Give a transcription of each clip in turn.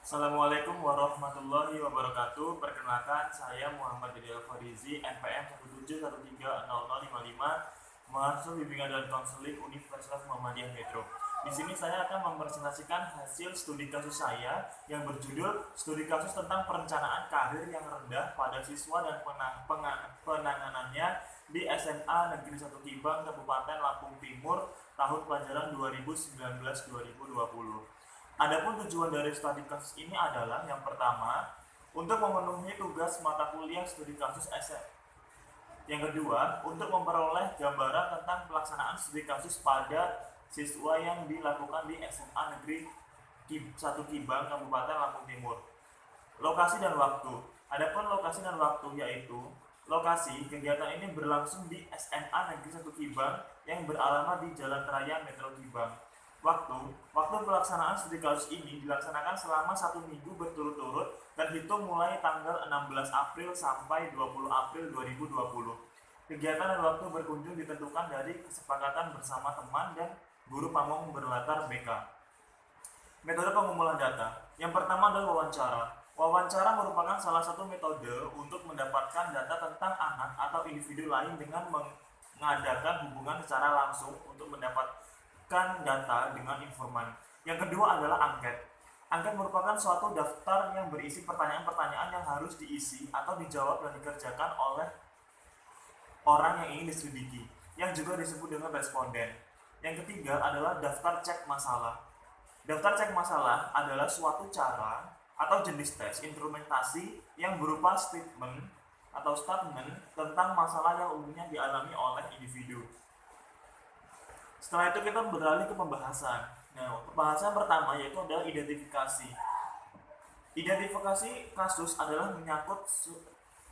Assalamualaikum warahmatullahi wabarakatuh. Perkenalkan, saya Muhammad Dede Farizi, NPM 171300055, mahasiswa bimbingan dan konseling Universitas Muhammadiyah Metro. Di sini saya akan mempresentasikan hasil studi kasus saya yang berjudul Studi Kasus tentang Perencanaan Karir yang Rendah pada Siswa dan Penanganannya di SMA Negeri 1 Kibang, Kabupaten Lampung Timur, tahun pelajaran 2019-2020. Adapun tujuan dari studi kasus ini adalah yang pertama, untuk memenuhi tugas mata kuliah studi kasus SM. Yang kedua, untuk memperoleh gambaran tentang pelaksanaan studi kasus pada siswa yang dilakukan di SMA Negeri 1 Kibang, Kabupaten Lampung Timur. Lokasi dan waktu. Adapun lokasi dan waktu yaitu lokasi kegiatan ini berlangsung di SMA Negeri 1 Kibang yang beralamat di Jalan Raya Metro Kibang. Waktu pelaksanaan studi kasus ini dilaksanakan selama 1 minggu berturut-turut terhitung mulai tanggal 16 April sampai 20 April 2020. Kegiatan dan waktu berkunjung ditentukan dari kesepakatan bersama teman dan guru pamong berlatar BK. Metode pengumpulan data. Yang pertama adalah wawancara. Wawancara merupakan salah satu metode untuk mendapatkan data tentang anak atau individu lain dengan mengadakan hubungan secara langsung untuk mendapatkan data dengan informan. Yang kedua adalah angket. Angket merupakan suatu daftar yang berisi pertanyaan-pertanyaan yang harus diisi atau dijawab dan dikerjakan oleh orang yang ingin diselidiki, yang juga disebut dengan responden. Yang ketiga adalah daftar cek masalah. Daftar cek masalah adalah suatu cara atau jenis tes instrumentasi yang berupa statement tentang masalah yang umumnya dialami oleh individu. Setelah itu kita beralih ke pembahasan. Nah, pembahasan pertama yaitu adalah identifikasi. Identifikasi kasus adalah menyangkut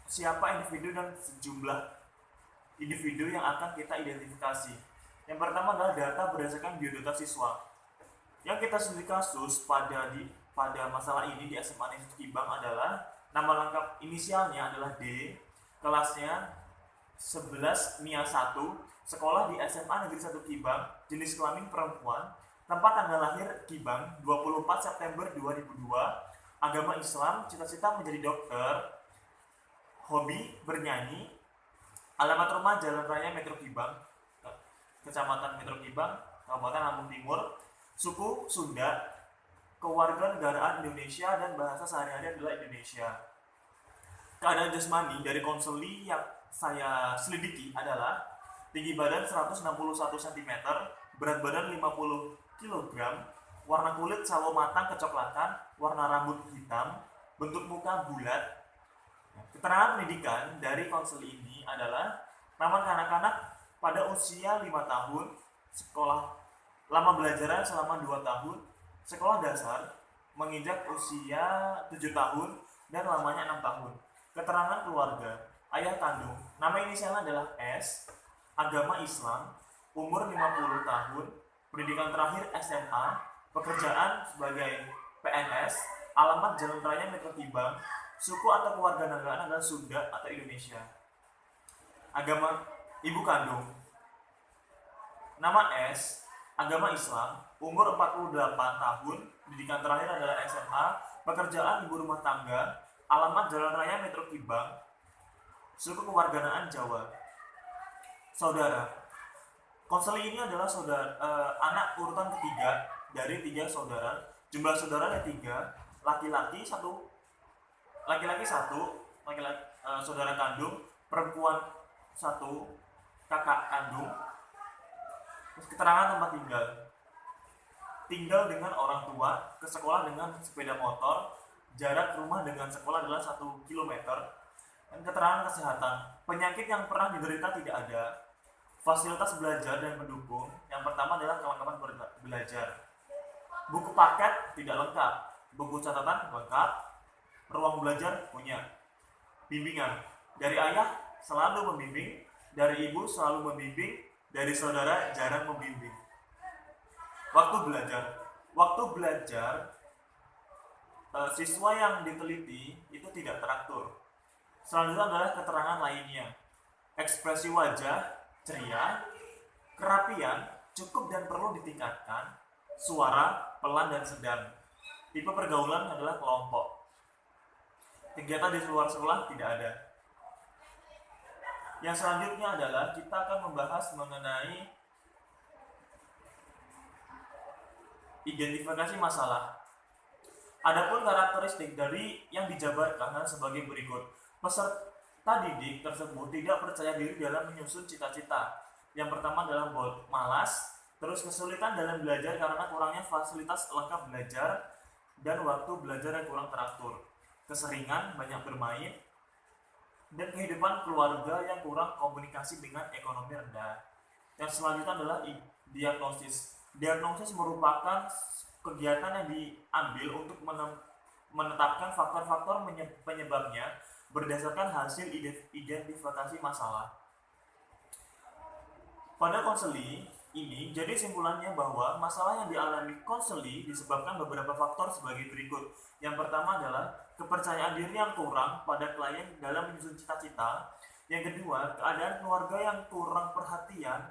siapa individu dan sejumlah individu yang akan kita identifikasi. Yang pertama adalah data berdasarkan biodata siswa. Yang kita studi kasus pada masalah ini di SMA Negeri Kibang adalah nama lengkap inisialnya adalah D, kelasnya 11 MIA 1, sekolah di SMA Negeri 1 Kibang, jenis kelamin perempuan, tempat tanggal lahir Kibang 24 September 2002, agama Islam, cita-cita menjadi dokter, hobi bernyanyi, alamat rumah Jalan Raya Metro Kibang, Kecamatan Metro Kibang, Kabupaten Lampung Timur, suku Sunda, kewarganegaraan Indonesia dan bahasa sehari-hari adalah Indonesia. Keadaan jasmani dari konseli yang saya selidiki adalah tinggi badan 161 cm, berat badan 50 kg, warna kulit sawo matang kecoklatan, warna rambut hitam, bentuk muka bulat. Keterangan pendidikan dari konseli ini adalah nama anak-anak pada usia 5 tahun, sekolah lama belajarnya selama 2 tahun, sekolah dasar menginjak usia 7 tahun dan lamanya 6 tahun. Keterangan keluarga, ayah kandung, nama inisialnya adalah S, agama Islam, umur 50 tahun, pendidikan terakhir SMA, pekerjaan sebagai PNS, alamat Jalan Raya Metro Kibang, suku atau kewarganegaraan adalah Sunda atau Indonesia. Agama ibu kandung, nama S, agama Islam, umur 48 tahun, pendidikan terakhir adalah SMA, pekerjaan ibu rumah tangga, alamat Jalan Raya Metro Kibang, suku kewarganegaraan Jawa. Saudara. Konseli ini adalah anak urutan ketiga dari 3 saudara. Jumlah saudaranya 3, laki-laki 1, saudara kandung, perempuan 1, kakak kandung. Terus keterangan tempat tinggal. Tinggal dengan orang tua, ke sekolah dengan sepeda motor, jarak rumah dengan sekolah adalah 1 km. Dan keterangan kesehatan, penyakit yang pernah diderita tidak ada. Fasilitas belajar dan pendukung, yang pertama adalah kelengkapan belajar. Buku paket tidak lengkap, buku catatan lengkap, ruang belajar punya. Bimbingan, dari ayah selalu membimbing, dari ibu selalu membimbing, dari saudara jarang membimbing. Waktu belajar siswa yang diteliti itu tidak teratur. Selanjutnya adalah keterangan lainnya. Ekspresi wajah ceria, kerapian cukup dan perlu ditingkatkan, suara pelan dan sedang. Tipe pergaulan adalah kelompok. Kegiatan di luar sekolah tidak ada. Yang selanjutnya adalah kita akan membahas mengenai identifikasi masalah. Adapun karakteristik dari yang dijabarkan sebagai berikut. Peserta didik tersebut tidak percaya diri dalam menyusun cita-cita. Yang pertama adalah malas, terus kesulitan dalam belajar karena kurangnya fasilitas lengkap belajar dan waktu belajar yang kurang teratur. Keseringan banyak bermain dan kehidupan keluarga yang kurang komunikasi dengan ekonomi rendah. Yang selanjutnya adalah diagnosis. Diagnosis merupakan kegiatan yang diambil untuk menetapkan faktor-faktor penyebabnya berdasarkan hasil identifikasi masalah. Pada konseli ini, jadi simpulannya bahwa masalah yang dialami konseli disebabkan beberapa faktor sebagai berikut. Yang pertama adalah kepercayaan diri yang kurang pada klien dalam menyusun cita-cita. Yang kedua, keadaan keluarga yang kurang perhatian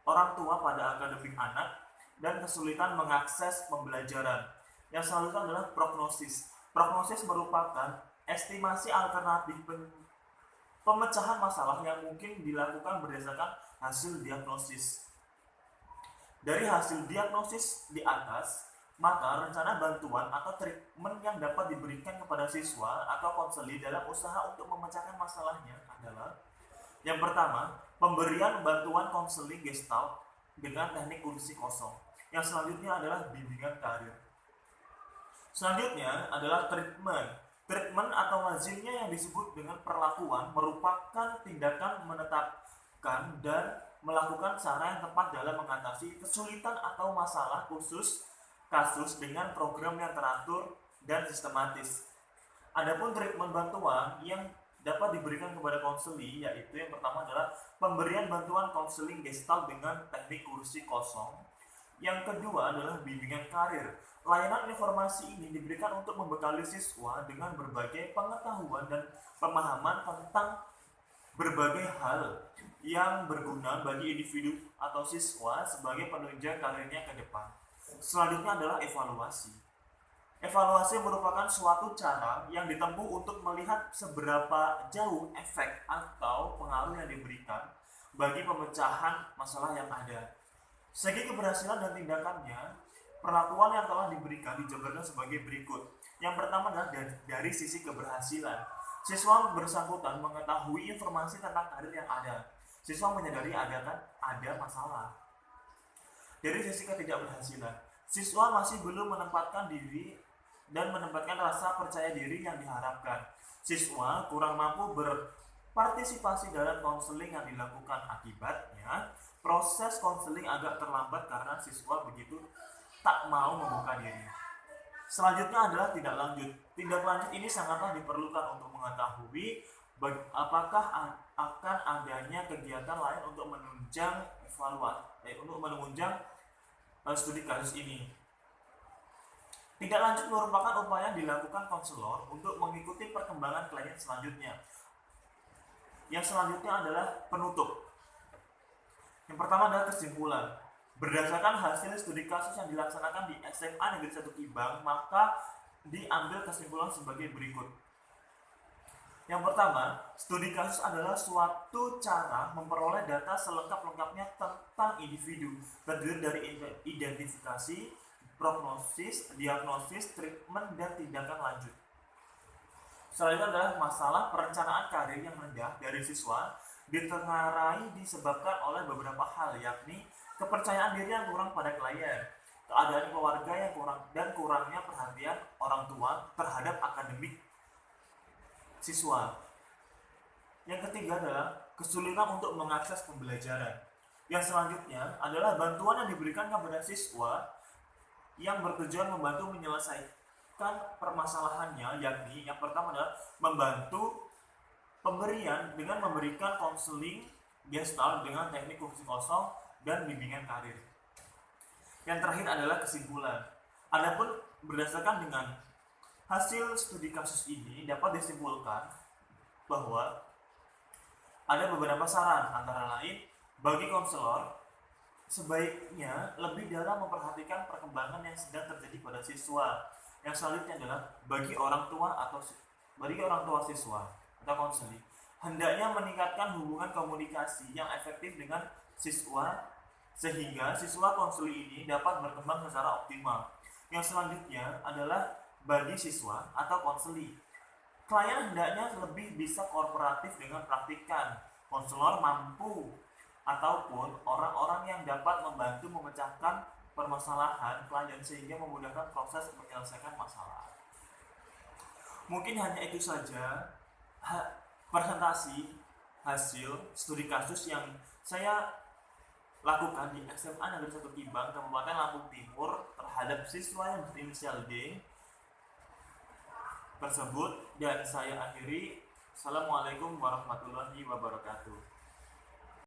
orang tua pada akademik anak dan kesulitan mengakses pembelajaran. Yang selanjutnya adalah prognosis. Prognosis merupakan estimasi alternatif pemecahan masalah yang mungkin dilakukan berdasarkan hasil diagnosis. Dari hasil diagnosis di atas, maka rencana bantuan atau treatment yang dapat diberikan kepada siswa atau konseli dalam usaha untuk memecahkan masalahnya adalah: yang pertama, pemberian bantuan konseling gestalt dengan teknik kursi kosong. Yang selanjutnya adalah bimbingan karir. Selanjutnya adalah treatment. Treatment atau lazimnya yang disebut dengan perlakuan merupakan tindakan menetapkan dan melakukan cara yang tepat dalam mengatasi kesulitan atau masalah khusus kasus dengan program yang teratur dan sistematis. Adapun treatment bantuan yang dapat diberikan kepada konseli yaitu yang pertama adalah pemberian bantuan konseling gestalt dengan teknik kursi kosong. Yang kedua adalah bimbingan karir. Layanan informasi ini diberikan untuk membekali siswa dengan berbagai pengetahuan dan pemahaman tentang berbagai hal yang berguna bagi individu atau siswa sebagai penunjang karirnya ke depan. Selanjutnya adalah evaluasi. Evaluasi merupakan suatu cara yang ditempuh untuk melihat seberapa jauh efek atau pengaruh yang diberikan bagi pemecahan masalah yang ada. Segi keberhasilan dan tindakannya, perlakuan yang telah diberikan dijabarkan sebagai berikut. Yang pertama adalah dari sisi keberhasilan. Siswa bersangkutan mengetahui informasi tentang karir yang ada. Siswa menyadari ada masalah. Dari sisi ketidakberhasilan, siswa masih belum menempatkan diri dan menempatkan rasa percaya diri yang diharapkan. Siswa kurang mampu berpartisipasi dalam konseling yang dilakukan. Akibatnya, proses konseling agak terlambat karena siswa begitu tak mau membuka diri. Selanjutnya adalah tindak lanjut. Tindak lanjut ini sangatlah diperlukan untuk mengetahui apakah akan adanya kegiatan lain untuk menunjang studi kasus ini. Tindak lanjut merupakan upaya yang dilakukan konselor untuk mengikuti perkembangan klien selanjutnya. Yang selanjutnya adalah penutup. Yang pertama adalah kesimpulan. Berdasarkan hasil studi kasus yang dilaksanakan di SMA Negeri 1 Kibang, maka diambil kesimpulan sebagai berikut. Yang pertama, studi kasus adalah suatu cara memperoleh data selengkap-lengkapnya tentang individu, terdiri dari identifikasi, prognosis, diagnosis, treatment, dan tindakan lanjut. Selanjutnya adalah masalah perencanaan karir yang rendah dari siswa ditengarai disebabkan oleh beberapa hal, yakni kepercayaan diri yang kurang pada klien, keadaan keluarga yang kurang, dan kurangnya perhatian orang tua terhadap akademik siswa. Yang ketiga adalah kesulitan untuk mengakses pembelajaran. Yang selanjutnya adalah bantuan yang diberikan kepada siswa yang bertujuan membantu menyelesaikan permasalahannya, yakni yang pertama adalah membantu pemberian dengan memberikan konseling gestalt dengan teknik kursi kosong dan bimbingan karir. Yang terakhir adalah kesimpulan. Adapun berdasarkan dengan hasil studi kasus ini dapat disimpulkan bahwa ada beberapa saran, antara lain bagi konselor sebaiknya lebih dalam memperhatikan perkembangan yang sedang terjadi pada siswa. Yang selanjutnya adalah bagi orang tua siswa atau konseling hendaknya meningkatkan hubungan komunikasi yang efektif dengan siswa sehingga siswa konseli ini dapat berkembang secara optimal. Yang selanjutnya adalah bagi siswa atau konseli, klien hendaknya lebih bisa kooperatif dengan praktikan. Konselor mampu ataupun orang-orang yang dapat membantu memecahkan permasalahan klien sehingga memudahkan proses menyelesaikan masalah. Mungkin hanya itu saja presentasi hasil studi kasus yang saya lakukan di SMA Negeri 1 Kibang, Kabupaten Lampung Timur terhadap siswa yang berinisial D tersebut, dan saya akhiri. Assalamualaikum warahmatullahi wabarakatuh.